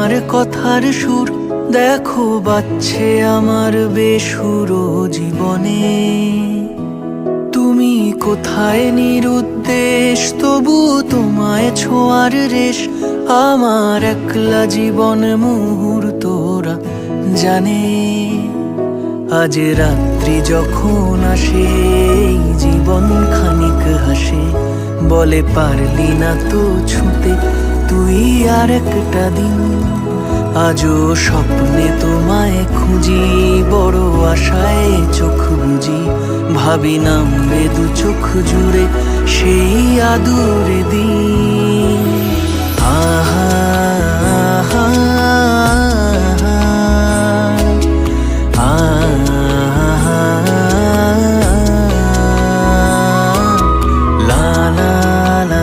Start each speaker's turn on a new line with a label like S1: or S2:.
S1: তোমার কথার সুর দেখো বাজছে আমার বেসুরো জীবনে। তুমি কোথায় নিরুদ্দেশ, তবু তোমায় ছোঁয়ার রেশ আমার একলা জীবন মুহূর্তরা জানে। আজ রাত্রি যখন আসে এই জীবন খানিক হাসে, বলে পারলি না তো ছুঁতে তুই আর একটা দিন। আজও স্বপ্নে তোমায় খুঁজি, বড় আশায় চোখ বুঝি, ভাবি নামবে দু চোখ জুড়ে সেই আদুরে দিন।